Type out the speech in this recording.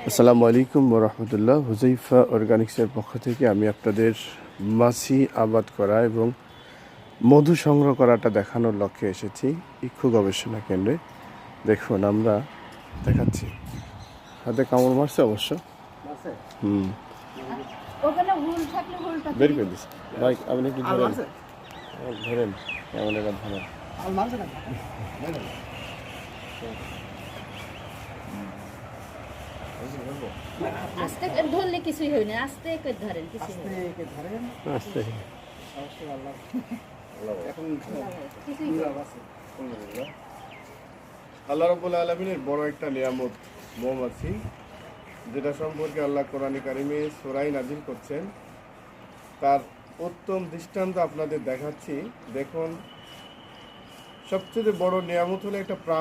আসসালামু আলাইকুম রহমতুল্লাহ। হুজাইফা অর্গানিক্সের পক্ষ থেকে আমি আপনাদের মাছি আবাদ করা এবং মধু সংগ্রহ করাটা দেখানোর লক্ষ্যে এসেছি ইক্ষু গবেষণা কেন্দ্রে। দেখুন আমরা দেখাচ্ছি, হাতে কামড় মারছে অবশ্য। বের করে দিচ্ছি ভাই, আপনি একটু ধরেন ধরেন ক্যামেরাটা ধরেন। আস্তে ধরলে কিছুই হয় না, আস্তে করে ধরেন কিছুই হয় না। আস্তে আল্লাহ রাব্বুল আলামিনের বড় একটা নিয়ামত মৌমাছি, যেটা সম্পর্কে আল্লাহ কোরআনে কারিমে সূরা নাজিল করছেন। তার উত্তম দৃষ্টান্ত আপনাদের দেখাচ্ছি। দেখুন, সবচেয়ে বড় নিয়ামত হলো একটা